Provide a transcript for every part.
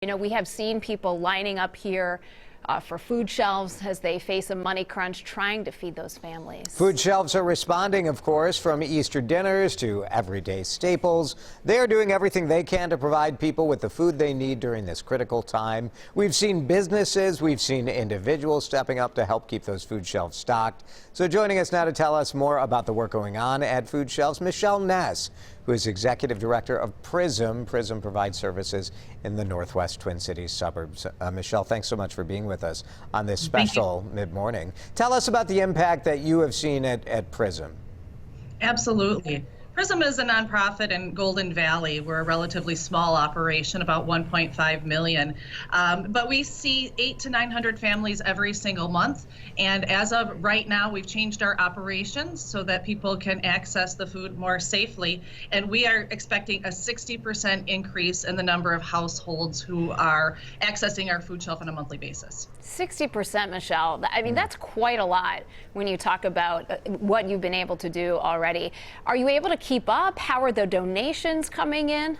You know, we have seen people lining up here for food shelves as they face a money crunch trying to feed those families. Food shelves are responding, of course, from Easter dinners to everyday staples. They're doing everything they can to provide people with the food they need during this critical time. We've seen businesses, we've seen individuals stepping up to help keep those food shelves stocked. So joining us now to tell us more about the work going on at food shelves, Ness, who is Executive Director of PRISM. PRISM provides services in the Northwest Twin Cities suburbs. Michelle, thanks so much for being with us on this special mid-morning. Tell us about the impact that you have seen at PRISM. Absolutely. PRISM is a nonprofit in Golden Valley. We're a relatively small operation, about 1.5 million. But we see 800 to 900 families every single month. And as of right now, we've changed our operations so that people can access the food more safely. And we are expecting a 60% increase in the number of households who are accessing our food shelf on a monthly basis. 60%, Michelle. I mean, that's quite a lot when you talk about what you've been able to do already. Are you able to keep up? How are the donations coming in?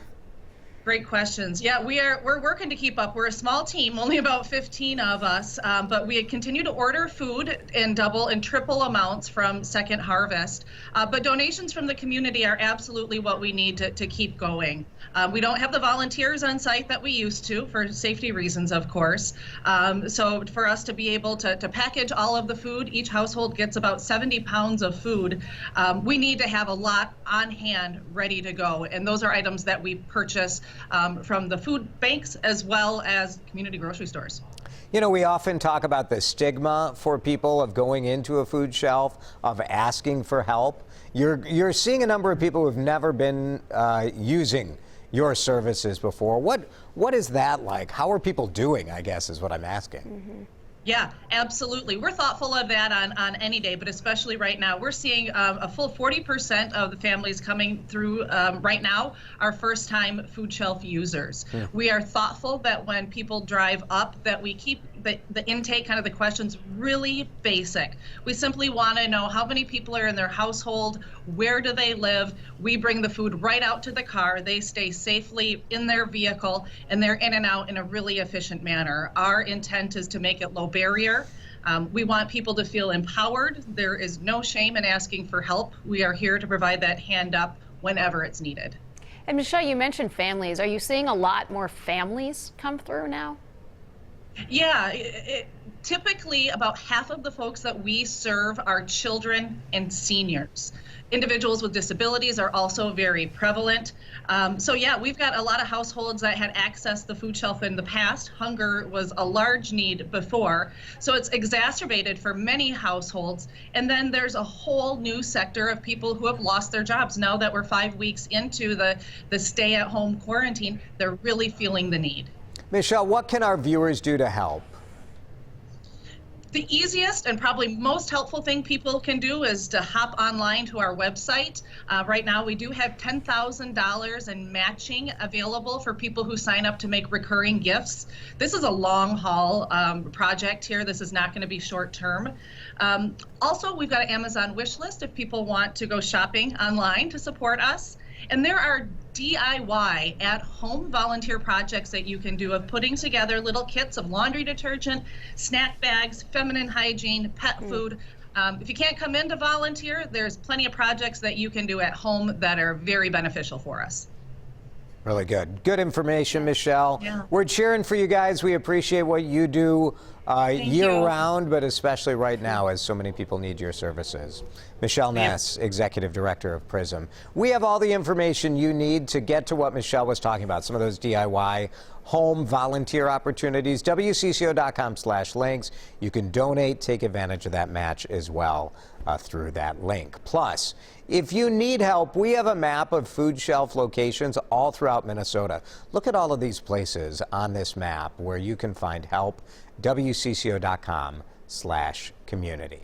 Great questions. Yeah, we're working to keep up. We're a small team, only about 15 of us, but we continue to order food in double and triple amounts from Second Harvest. But donations from the community are absolutely what we need to keep going. We don't have the volunteers on site that we used to for safety reasons, of course. So for us to be able to package all of the food, each household gets about 70 pounds of food. We need to have a lot on hand ready to go. And those are items that we purchase from the food banks as well as community grocery stores. You know, we often talk about the stigma for people of going into a food shelf, of asking for help. You're seeing a number of people who've never been using your services before. What is that like? How are people doing, I guess, is what I'm asking. Mm-hmm. Yeah, absolutely. We're thoughtful of that on any day, but especially right now. We're seeing a full 40% of the families coming through right now are first-time food shelf users. Yeah. We are thoughtful that when people drive up that we keep the intake, kind of the questions, really basic. We simply want to know how many people are in their household, where do they live. We bring the food right out to the car. They stay safely in their vehicle, and they're in and out in a really efficient manner. Our intent is to make it low barrier. We want people to feel empowered. There is no shame in asking for help. We are here to provide that hand up whenever it's needed. And Michelle, you mentioned families. Are you seeing a lot more families come through now? Yeah, typically about half of the folks that we serve are children and seniors. Individuals with disabilities are also very prevalent. So yeah, we've got a lot of households that had accessed the food shelf in the past. Hunger was a large need before, so it's exacerbated for many households. And then there's a whole new sector of people who have lost their jobs. Now that we're 5 weeks into the stay-at-home quarantine, they're really feeling the need. Michelle, what can our viewers do to help? The easiest and probably most helpful thing people can do is to hop online to our website. Right now we do have $10,000 in matching available for people who sign up to make recurring gifts. This is a long haul project here. This is not going to be short term. Also, we've got an Amazon wish list if people want to go shopping online to support us. And there are DIY at-home volunteer projects that you can do of putting together little kits of laundry detergent, snack bags, feminine hygiene, pet food. If you can't come in to volunteer, there's plenty of projects that you can do at home that are very beneficial for us. Really good. Good information, Michelle. Yeah. We're cheering for you guys. We appreciate what you do year-round, but especially right now as so many people need your services. Michelle Ness, Executive Director of PRISM. We have all the information you need to get to what Michelle was talking about, some of those DIY home volunteer opportunities. WCCO.com/links. You can donate, take advantage of that match as well through that link. Plus, if you need help, we have a map of food shelf locations all throughout Minnesota. Look at all of these places on this map where you can find help. WCCO.com/community.